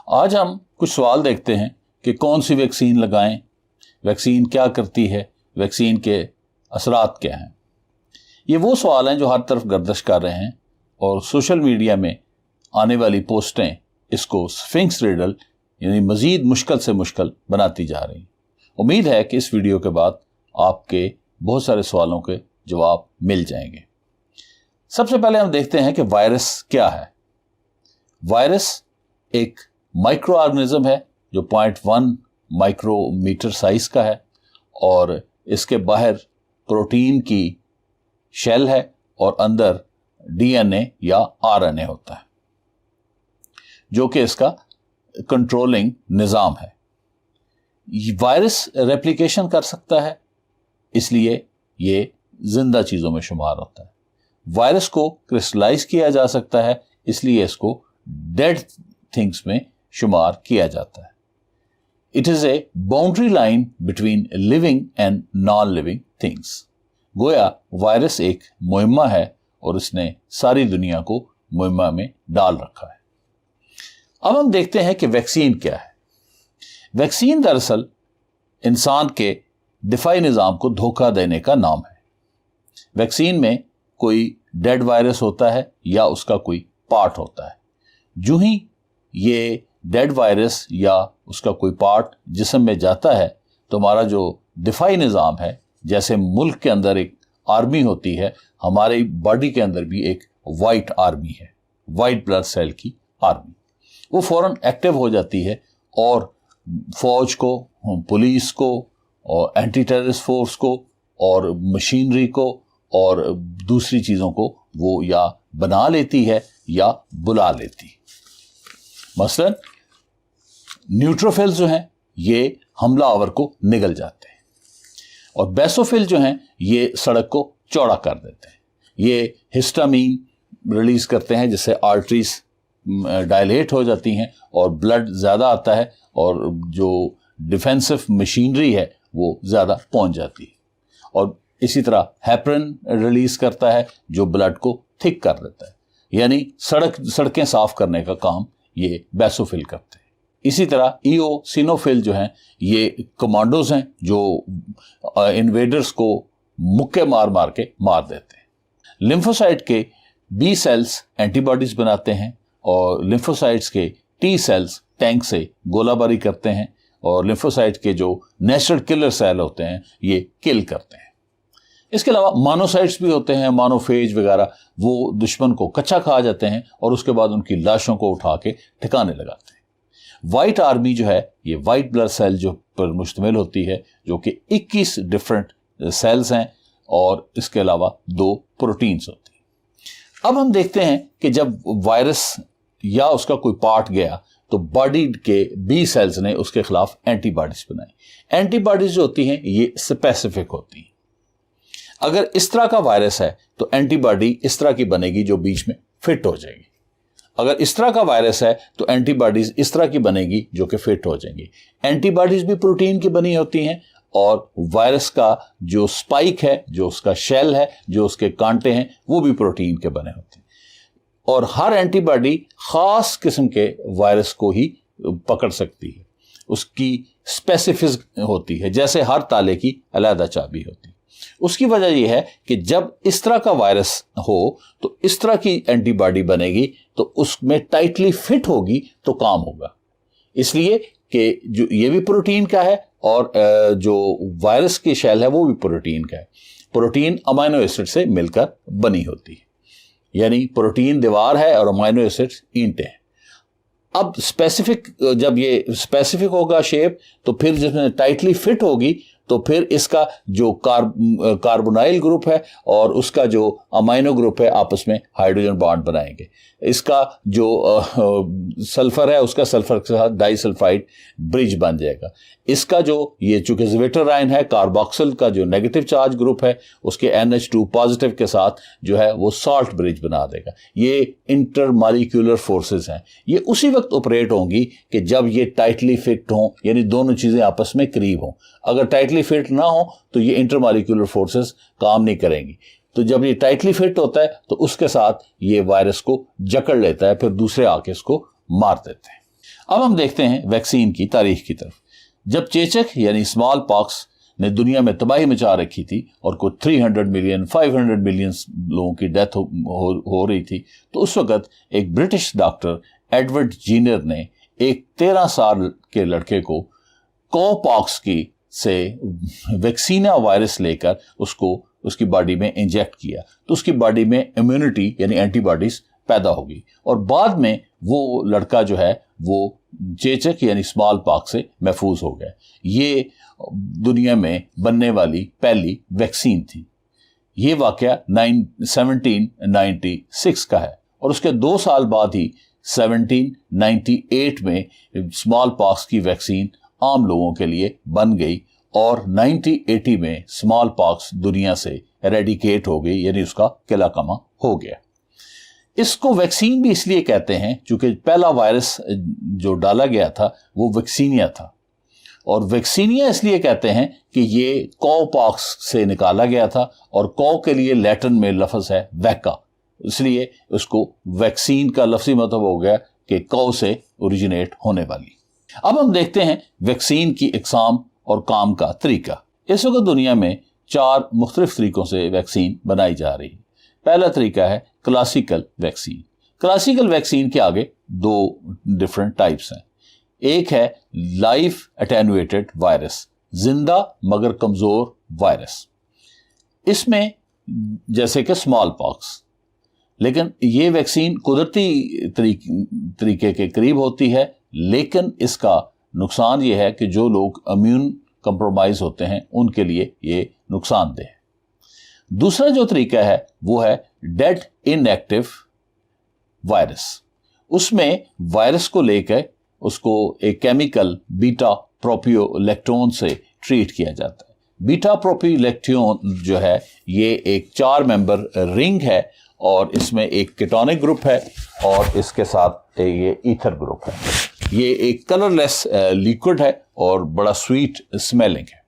आज हम कुछ सवाल देखते हैं कि कौन सी वैक्सीन लगाएं, वैक्सीन क्या करती है, वैक्सीन के असरात क्या हैं। ये वो सवाल हैं जो हर तरफ गर्दिश कर रहे हैं और सोशल मीडिया में आने वाली पोस्टें इसको स्फिंक्स रिडल यानी मज़ीद मुश्किल से मुश्किल बनाती जा रही। उम्मीद है कि इस वीडियो के बाद आपके बहुत सारे सवालों के जवाब मिल जाएंगे। सबसे पहले हम देखते हैं कि वायरस क्या है। वायरस एक माइक्रो ऑर्गेनिज्म है जो 0.1 माइक्रोमीटर साइज का है और इसके बाहर प्रोटीन की शेल है और अंदर डीएनए या आरएनए होता है जो कि इसका कंट्रोलिंग निज़ाम है। वायरस रेप्लिकेशन कर सकता है, इसलिए ये जिंदा चीज़ों में शुमार होता है। वायरस को क्रिस्टलाइज किया जा सकता है, इसलिए इसको डेड थिंग्स में शुमार किया जाता है। It is a boundary line between living and non living things. गोया वायरस एक मुहिम्मा है और इसने सारी दुनिया को मुहिम्मा में डाल रखा है। अब हम देखते हैं कि वैक्सीन क्या है। वैक्सीन दरअसल इंसान के दिफाई निज़ाम को धोखा देने का नाम है। वैक्सीन में कोई डेड वायरस होता है या उसका कोई पार्ट होता है। जो ही ये डेड वायरस या उसका कोई पार्ट जिस्म में जाता है तो हमारा जो दिफाई निज़ाम है, जैसे मुल्क के अंदर एक आर्मी होती है, हमारे बॉडी के अंदर भी एक वाइट आर्मी है, वाइट ब्लड सेल की आर्मी। वो फौरन एक्टिव हो जाती है और फौज को, पुलिस को और एंटी टेररिस्ट फोर्स को और मशीनरी को और दूसरी चीज़ों को वो या बना लेती है या बुला लेती। मसलन न्यूट्रोफिल्स जो हैं ये हमला आवर को निगल जाते हैं और बेसोफिल जो हैं ये सड़क को चौड़ा कर देते हैं। ये हिस्टामीन रिलीज करते हैं जिससे आर्टरीज डायलेट हो जाती हैं और ब्लड ज़्यादा आता है और जो डिफेंसिव मशीनरी है वो ज़्यादा पहुंच जाती है। और इसी तरह हेपरिन रिलीज करता है जो ब्लड को थिक कर देता है, यानी सड़कें साफ करने का काम ये बेसोफिल करते हैं। इसी तरह ईओसिनोफिल जो हैं ये कमांडोज हैं जो इन्वेडर्स को मुक्के मार मार के मार देते हैं। लिम्फोसाइट के बी सेल्स एंटीबॉडीज बनाते हैं और लिम्फोसाइट्स के टी सेल्स टैंक से गोलाबारी करते हैं और लिम्फोसाइट के जो नेचुरल किलर सेल होते हैं ये किल करते हैं। इसके अलावा मानोसाइट्स भी होते हैं, मानोफेज वगैरह, वो दुश्मन को कच्चा खा जाते हैं और उसके बाद उनकी लाशों को उठा के ठिकाने लगाते हैं। वाइट आर्मी जो है ये वाइट ब्लड सेल जो पर मुश्तमिल होती है जो कि 21 डिफरेंट सेल्स हैं और इसके अलावा 2 प्रोटीन्स होती हैं। अब हम देखते हैं कि जब वायरस या उसका कोई पार्ट गया तो बॉडी के बी सेल्स ने उसके खिलाफ एंटीबॉडीज बनाई। एंटीबॉडीज जो होती हैं ये स्पेसिफिक होती हैं। अगर इस तरह का वायरस है तो एंटीबॉडी इस तरह की बनेगी जो बीच में फिट हो जाएगी। अगर इस तरह का वायरस है तो एंटीबॉडीज इस तरह की बनेगी जो कि फिट हो जाएंगी। एंटीबॉडीज भी प्रोटीन की बनी होती हैं और वायरस का जो स्पाइक है, जो उसका शेल है, जो उसके कांटे हैं, वो भी प्रोटीन के बने होते हैं। और हर एंटीबॉडी खास किस्म के वायरस को ही पकड़ सकती है, उसकी स्पेसिफिक होती है, जैसे हर ताले की अलग चाबी होती है। उसकी वजह यह है कि जब इस तरह का वायरस हो तो इस तरह की एंटीबॉडी बनेगी तो उसमें टाइटली फिट होगी तो काम होगा। इसलिए कि जो ये भी प्रोटीन का है और जो वायरस की शेल है वो भी प्रोटीन का है। प्रोटीन अमाइनो एसिड से मिलकर बनी होती है, यानी प्रोटीन दीवार है और अमाइनो एसिड्स ईंटें हैं। अब स्पेसिफिक, जब ये स्पेसिफिक होगा शेप तो फिर जिसमें टाइटली फिट होगी तो फिर इसका जो कार्बोनाइल ग्रुप है और उसका जो अमाइनो ग्रुप है आपस में हाइड्रोजन बॉन्ड बनाएंगे। इसका जो सल्फर है उसका सल्फर के साथ डाइसल्फाइड ब्रिज बन जाएगा। इसका जो ये चूंकि ज़्वेटर आयन है, कार्बोक्सिल का जो नेगेटिव चार्ज ग्रुप है उसके NH2 पॉजिटिव के साथ जो है वो सॉल्ट ब्रिज बना देगा। ये इंटरमॉलिक्यूलर फोर्सेस हैं, ये उसी वक्त ऑपरेट होंगी कि जब ये टाइटली फिट हों, यानी दोनों चीज़ें आपस में करीब हों। अगर टाइटली फिट ना हो तो ये इंटरमॉलिक्यूलर फोर्सेस काम नहीं करेंगी। तो जब ये टाइटली फिट होता है तो उसके साथ ये वायरस को जकड़ लेता है, फिर दूसरे आके इसको मार देते हैं। अब हम देखते हैं वैक्सीन की तारीख की तरफ। जब चेचक यानी स्मॉल पॉक्स ने दुनिया में तबाही मचा रखी थी और कुछ 300 मिलियन 500 मिलियन लोगों की डेथ हो रही थी, तो उस वक्त एक ब्रिटिश डॉक्टर एडवर्ड जीनर ने एक 13 साल के लड़के को कॉपॉक्स की से वैक्सीना वायरस लेकर उसको उसकी बॉडी में इंजेक्ट किया, तो उसकी बॉडी में इम्यूनिटी यानी एंटीबॉडीज पैदा होगी और बाद में वो लड़का जो है वो चेचक यानी स्मॉल पॉक्स से महफूज हो गया। ये दुनिया में बनने वाली पहली वैक्सीन थी। ये वाकया 1796 का है और उसके 2 साल बाद ही 1798 में स्मॉल पॉक्स की वैक्सीन आम लोगों के लिए बन गई और 1980 में स्मॉल पॉक्स दुनिया से एरेडिकेट हो गई, यानी उसका किला कमा हो गया। इसको वैक्सीन भी इसलिए कहते हैं क्योंकि पहला वायरस जो डाला गया था वो वैक्सीनिया था, और वैक्सीनिया इसलिए कहते हैं कि ये कॉपॉक्स से निकाला गया था और कॉ के लिए लैटिन में लफ्ज़ है वैका, इसलिए उसको वैक्सीन का लफ्ज़ी मतलब हो गया कि कॉ से ओरिजिनेट होने वाली। अब हम देखते हैं वैक्सीन की इकसाम और काम का तरीका। इस वक्त दुनिया में 4 मुख्तलिफ तरीकों से वैक्सीन बनाई जा रही है। पहला तरीका है क्लासिकल वैक्सीन। क्लासिकल वैक्सीन के आगे 2 डिफरेंट टाइप्स हैं। एक है लाइफ एटेनुएटेड वायरस, जिंदा मगर कमजोर वायरस। इसमें जैसे कि स्मॉल पॉक्स, लेकिन ये वैक्सीन कुदरती तरीके के करीब होती है, लेकिन इसका नुकसान ये है कि जो लोग इम्यून कंप्रोमाइज होते हैं उनके लिए ये नुकसानदेह है। दूसरा जो तरीका है वो है डेड इनएक्टिव वायरस। उसमें वायरस को लेकर उसको एक केमिकल बीटा प्रोपियोलैक्टोन से ट्रीट किया जाता है। बीटा प्रोपियोलैक्टोन जो है ये एक 4 मेंबर रिंग है और इसमें एक कीटोनिक ग्रुप है और इसके साथ ये ईथर ग्रुप है। ये एक कलरलेस लिक्विड है और बड़ा स्वीट स्मेलिंग है।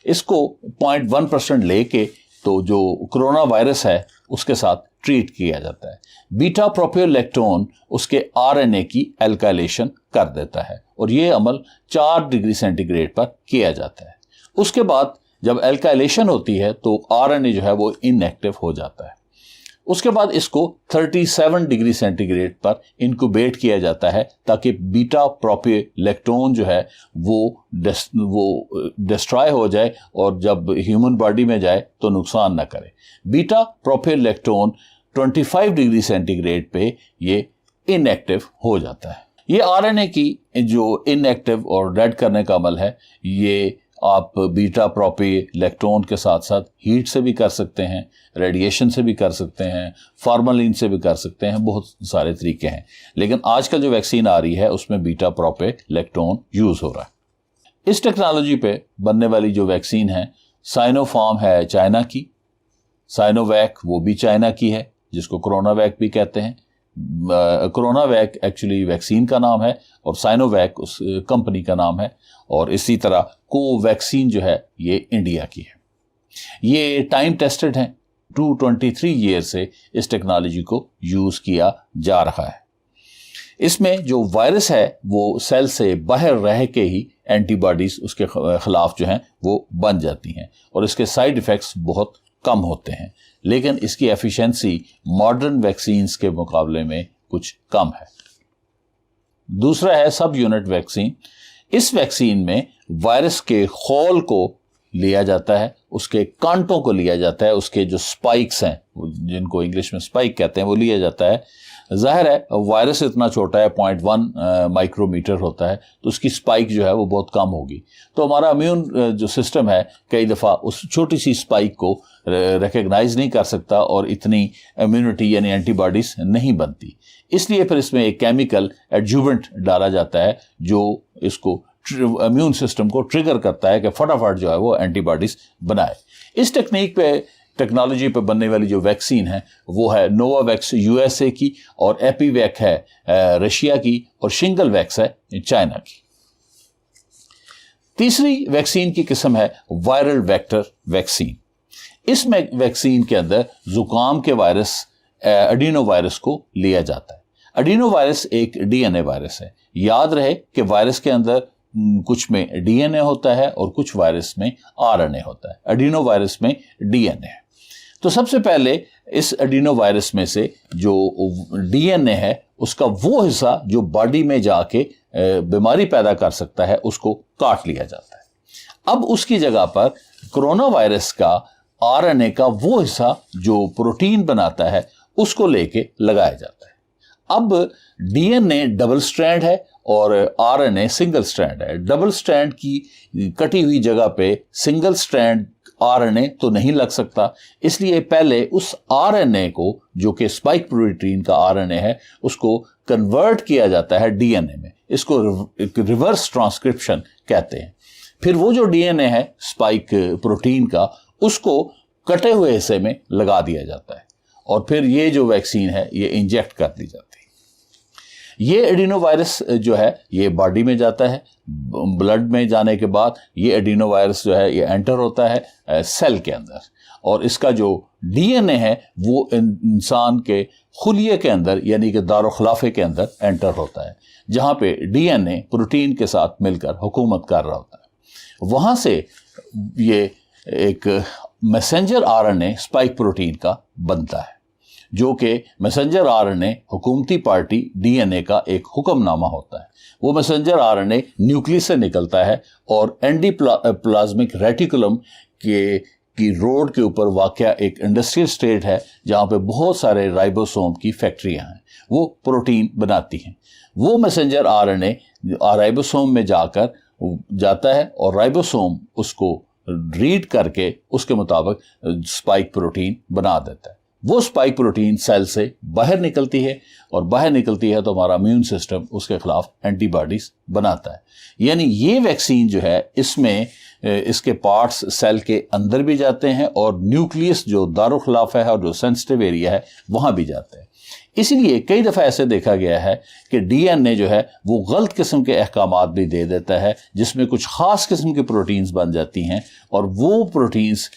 इसको 0.1% लेके तो जो कोरोना वायरस है उसके साथ ट्रीट किया जाता है। बीटा प्रोपियोलैक्टोन उसके आरएनए की एल्काइलेशन कर देता है और ये अमल 4 डिग्री सेंटीग्रेड पर किया जाता है। उसके बाद जब एल्काइलेशन होती है तो आरएनए जो है वो इनएक्टिव हो जाता है। उसके बाद इसको 37 डिग्री सेंटीग्रेड पर इंक्यूबेट किया जाता है ताकि बीटा प्रोपियोलैक्टोन जो है वो डिस्ट्रॉय हो जाए और जब ह्यूमन बॉडी में जाए तो नुकसान ना करे। बीटा प्रोपियोलैक्टोन 25 डिग्री सेंटीग्रेड पे ये इनएक्टिव हो जाता है। ये आरएनए की जो इनएक्टिव और डेड करने का अमल है, ये आप बीटा प्रोपियोलैक्टोन के साथ साथ हीट से भी कर सकते हैं, रेडिएशन से भी कर सकते हैं, फॉर्मलिन से भी कर सकते हैं, बहुत सारे तरीके हैं। लेकिन आजकल जो वैक्सीन आ रही है उसमें बीटा प्रोपियोलैक्टोन यूज हो रहा है। इस टेक्नोलॉजी पे बनने वाली जो वैक्सीन है, साइनोफार्म है चाइना की, साइनोवैक वो भी चाइना की है, जिसको कोरोना वैक भी कहते हैं। कोरोना वैक एक्चुअली वैक्सीन का नाम है और साइनोवैक उस कंपनी का नाम है, और इसी तरह कोवैक्सीन जो है ये इंडिया की है। ये टाइम टेस्टेड है, 223 ईयर से इस टेक्नोलॉजी को यूज किया जा रहा है। इसमें जो वायरस है वो सेल से बाहर रह के ही एंटीबॉडीज उसके खिलाफ जो हैं वो बन जाती हैं और इसके साइड इफेक्ट्स बहुत कम होते हैं, लेकिन इसकी एफिशिएंसी मॉडर्न वैक्सीन्स के मुकाबले में कुछ कम है। दूसरा है सब यूनिट वैक्सीन। इस वैक्सीन में वायरस के खोल को लिया जाता है, उसके कांटों को लिया जाता है, उसके जो स्पाइक्स हैं जिनको इंग्लिश में स्पाइक कहते हैं वो लिया जाता है। जाहिर है वायरस इतना छोटा है, 0.1 माइक्रोमीटर होता है, तो उसकी स्पाइक जो है वो बहुत कम होगी। तो हमारा इम्यून जो सिस्टम है कई दफ़ा उस छोटी सी स्पाइक को रिकग्नाइज नहीं कर सकता और इतनी इम्यूनिटी यानी एंटीबॉडीज नहीं बनती। इसलिए फिर इसमें एक केमिकल एडजुवेंट डाला जाता है जो इसको इम्यून सिस्टम को ट्रिगर करता है कि फटाफट जो है वो एंटीबॉडीज बनाए। इस टेक्नोलॉजी पे बनने वाली जो वैक्सीन है वो है नोवावैक्स यूएसए की, और एपीवैक है रशिया की, और शिंगल वैक्स है चाइना की। तीसरी वैक्सीन की किस्म है वायरल वेक्टर वैक्सीन। इस वैक्सीन के अंदर जुकाम के वायरस एडिनो वायरस को लिया जाता है। एडिनो वायरस एक डीएनए वायरस है। याद रहे कि वायरस के अंदर कुछ में डीएनए होता है और कुछ वायरस में आरएनए होता है। एडिनो वायरस में डीएनए है। तो सबसे पहले इस एडिनो वायरस में से जो डीएनए है उसका वो हिस्सा जो बॉडी में जाके बीमारी पैदा कर सकता है उसको काट लिया जाता है। अब उसकी जगह पर कोरोना वायरस का आरएनए का वो हिस्सा जो प्रोटीन बनाता है उसको लेके लगाया जाता है। अब डीएनए डबल स्ट्रैंड है और आरएनए सिंगल स्ट्रैंड है। डबल स्ट्रैंड की कटी हुई जगह पे सिंगल स्ट्रैंड आरएनए तो नहीं लग सकता, इसलिए पहले उस आरएनए को जो कि स्पाइक प्रोटीन का आरएनए है उसको कन्वर्ट किया जाता है डीएनए में। इसको रिवर्स ट्रांसक्रिप्शन कहते हैं। फिर वो जो डीएनए है स्पाइक प्रोटीन का उसको कटे हुए हिस्से में लगा दिया जाता है और फिर ये जो वैक्सीन है ये इंजेक्ट कर दी जाती है। ये एडिनो वायरस जो है ये बॉडी में जाता है। ब्लड में जाने के बाद ये एडिनो वायरस जो है ये एंटर होता है सेल के अंदर और इसका जो डीएनए है वो इंसान के खुलिये के अंदर यानी कि दारुखलाफे के अंदर एंटर होता है, जहाँ पे डीएनए प्रोटीन के साथ मिलकर हुकूमत कर रहा होता है। वहाँ से ये एक मैसेंजर आरएनए स्पाइक प्रोटीन का बनता है, जो कि मैसेंजर आरएनए हुकूमती पार्टी डीएनए का एक हुक्मनामा होता है। वो मैसेंजर आरएनए न्यूक्लियस से निकलता है और एंडोप्लाज्मिक रेटिकुलम की रोड के ऊपर वाक़या एक इंडस्ट्रियल स्टेट है जहाँ पे बहुत सारे राइबोसोम की फैक्ट्रियाँ हैं, वो प्रोटीन बनाती हैं। वो मैसेंजर आरएनए राइबोसोम में जाता है और राइबोसोम उसको रीड करके उसके मुताबिक स्पाइक प्रोटीन बना देता है। वो स्पाइक प्रोटीन सेल से बाहर निकलती है और बाहर निकलती है तो हमारा इम्यून सिस्टम उसके खिलाफ एंटीबॉडीज बनाता है। यानी ये वैक्सीन जो है इसमें इसके पार्ट्स सेल के अंदर भी जाते हैं और न्यूक्लियस जो दारुखिलाफ है और जो सेंसिटिव एरिया है वहाँ भी जाते हैं। इसलिए कई दफ़ा ऐसे देखा गया है कि डीएनए जो है वो गलत किस्म के अहकामात भी दे देता है जिसमें कुछ ख़ास किस्म की प्रोटीन्स बन जाती हैं और वो प्रोटीन्स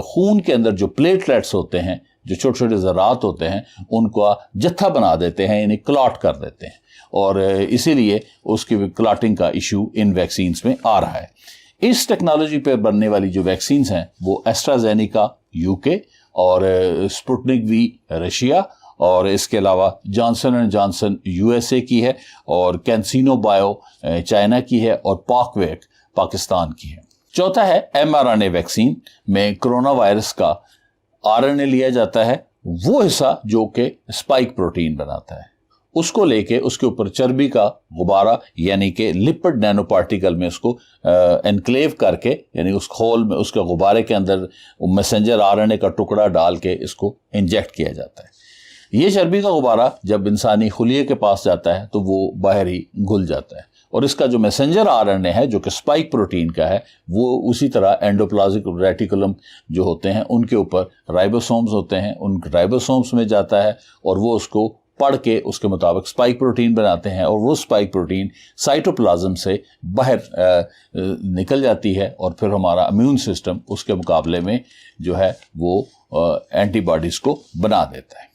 खून के अंदर जो प्लेटलेट्स होते हैं, जो छोटे छोटे ज़रात होते हैं, उनका जत्था बना देते हैं, यानी क्लॉट कर देते हैं और इसीलिए उसकी क्लॉटिंग का इशू इन वैक्सीन्स में आ रहा है। इस टेक्नोलॉजी पर बनने वाली जो वैक्सीन्स हैं वो एस्ट्राजेनेका यूके और स्पुतनिक वी रशिया और इसके अलावा जॉनसन एंड जॉनसन यूएसए की है और कैंसिनो बायो चाइना की है और पाकवेक पाकिस्तान की है। चौथा है एमआरएनए वैक्सीन में कोरोना वायरस का आरएनए लिया जाता है, वो हिस्सा जो कि स्पाइक प्रोटीन बनाता है, उसको लेके उसके ऊपर चर्बी का गुब्बारा यानी कि लिपिड नैनो पार्टिकल में उसको एनक्लेव करके यानी उस खोल में उसके गुब्बारे के अंदर मैसेंजर आरएनए का टुकड़ा डाल के इसको इंजेक्ट किया जाता है। ये चर्बी का गुब्बारा जब इंसानी खुलिये के पास जाता है तो वो बाहर ही घुल जाता है और इसका जो मैसेंजर आरएनए है जो कि स्पाइक प्रोटीन का है वो उसी तरह एंडोप्लाज्मिक रेटिकुलम जो होते हैं उनके ऊपर राइबोसोम्स होते हैं, उन राइबोसोम्स में जाता है और वो उसको पढ़ के उसके मुताबिक स्पाइक प्रोटीन बनाते हैं और वो स्पाइक प्रोटीन साइटोप्लाज्म से बाहर निकल जाती है और फिर हमारा इम्यून सिस्टम उसके मुकाबले में जो है वो एंटीबॉडीज़ को बना देता है।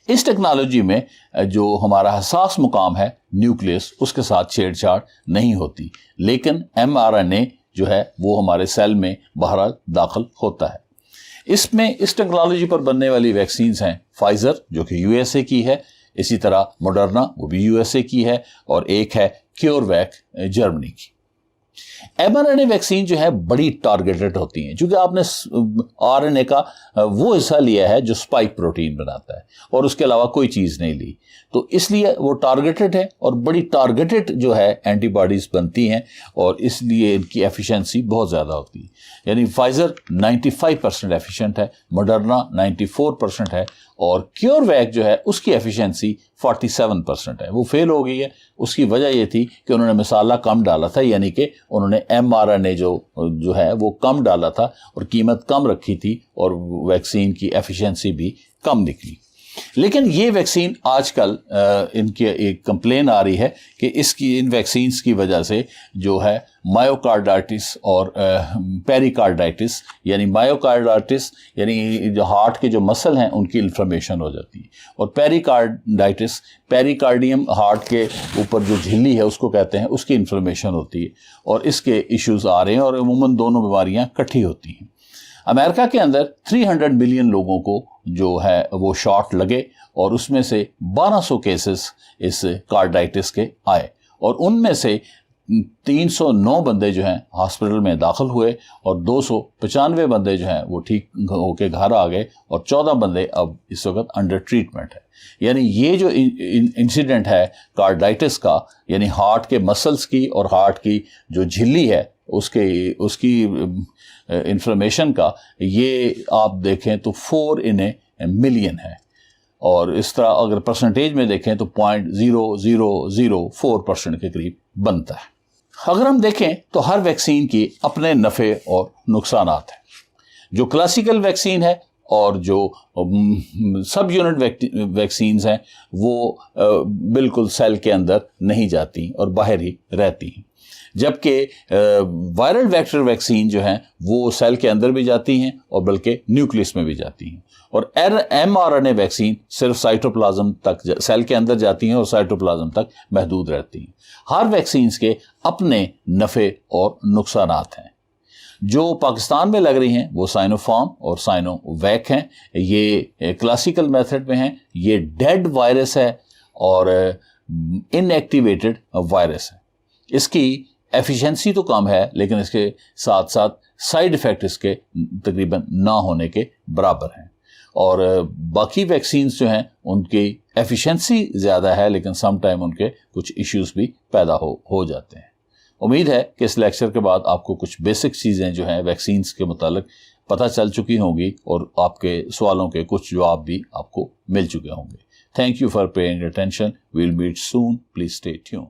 इस टेक्नोलॉजी में जो हमारा हसास मुकाम है न्यूक्लियस उसके साथ छेड़छाड़ नहीं होती, लेकिन एमआरएनए जो है वो हमारे सेल में बहरहाल दाखिल होता है। इसमें इस टेक्नोलॉजी पर बनने वाली वैक्सीन्स हैं फाइजर जो कि यूएसए की है, इसी तरह मॉडर्ना वो भी यूएसए की है और एक है क्योरवैक जर्मनी की। एमआरएनए वैक्सीन जो है बड़ी टारगेटेड होती हैं क्योंकि आपने आरएनए का वो हिस्सा लिया है जो स्पाइक प्रोटीन बनाता है और उसके अलावा कोई चीज़ नहीं ली, तो इसलिए वो टारगेटेड है और बड़ी टारगेटेड जो है एंटीबॉडीज़ बनती हैं और इसलिए इनकी एफिशिएंसी बहुत ज़्यादा होती है। यानी फाइजर 95% एफिशिएंट है, मॉडर्ना 94% है और क्योरवैक जो है उसकी एफिशिएंसी 47% है। वो फेल हो गई है, उसकी वजह ये थी कि उन्होंने मसाला कम डाला था, यानी कि उन्होंने एमआरएनए जो है वो कम डाला था और कीमत कम रखी थी और वैक्सीन की एफिशिएंसी भी कम निकली। لیکن یہ ویکسین آج کل ان کی ایک کمپلین آ رہی ہے کہ ان ویکسینز کی وجہ سے جو ہے مایوکارڈائٹس اور پیریکارڈائٹس، یعنی مایوکارڈائٹس یعنی جو ہارٹ کے جو مسل ہیں ان کی انفلمیشن ہو جاتی ہے، اور پیریکارڈائٹس پیریکارڈیم ہارٹ کے اوپر جو جھلی ہے اس کو کہتے ہیں، اس کی انفلمیشن ہوتی ہے، اور اس کے ایشوز آ رہے ہیں، اور عموماً دونوں بیماریاں کٹھی ہوتی ہیں۔ امریکہ کے اندر 300 ملین لوگوں کو جو ہے وہ شاٹ لگے، اور اس میں سے 1200 کیسز اس کارڈائٹس کے آئے، اور ان میں سے 309 بندے جو ہیں ہاسپٹل میں داخل ہوئے، اور 295 بندے جو ہیں وہ ٹھیک ہو کے گھر آ گئے، اور 14 بندے اب اس وقت انڈر ٹریٹمنٹ ہے۔ یعنی یہ جو انسیڈنٹ ہے کارڈائٹس کا، یعنی ہارٹ کے مسلز کی اور ہارٹ کی جو جھلی ہے اس کی انفلمیشن کا، یہ آپ دیکھیں تو 4 in a million ہے، اور اس طرح اگر پرسنٹیج میں دیکھیں تو 0.0004% کے قریب بنتا ہے۔ اگر ہم دیکھیں تو ہر ویکسین کی اپنے نفع اور نقصانات ہیں۔ جو کلاسیکل ویکسین ہے اور جو سب یونٹ ویکسینز ہیں وہ بالکل سیل کے اندر نہیں جاتی اور باہر ہی رہتی ہیں، جبکہ وائرل ویکٹر ویکسین جو ہیں وہ سیل کے اندر بھی جاتی ہیں اور بلکہ نیوکلس میں بھی جاتی ہیں، اور mRNA ویکسین صرف سائٹوپلازم تک سیل کے اندر جاتی ہیں اور سائٹوپلازم تک محدود رہتی ہیں۔ ہر ویکسینز کے اپنے نفع اور نقصانات ہیں۔ جو پاکستان میں لگ رہی ہیں وہ سائنو فارم اور سائنو ویک ہیں، یہ کلاسیکل میتھڈ میں ہیں، یہ ڈیڈ وائرس ہے اور ان ایکٹیویٹڈ وائرس ہے۔ اس کی ایفیشنسی تو کم ہے، لیکن اس کے ساتھ ساتھ سائیڈ ایفیکٹ اس کے تقریباً نہ ہونے کے برابر ہیں، اور باقی ویکسینز جو ہیں ان کی ایفیشنسی زیادہ ہے، لیکن سم ٹائم ان کے کچھ ایشوز بھی پیدا ہو جاتے ہیں۔ امید ہے کہ اس لیکچر کے بعد آپ کو کچھ بیسک چیزیں جو ہیں ویکسینز کے متعلق پتہ چل چکی ہوں گی، اور آپ کے سوالوں کے کچھ جواب بھی آپ کو مل چکے ہوں گے۔ Thank you for paying attention. We'll meet soon. Please stay tune.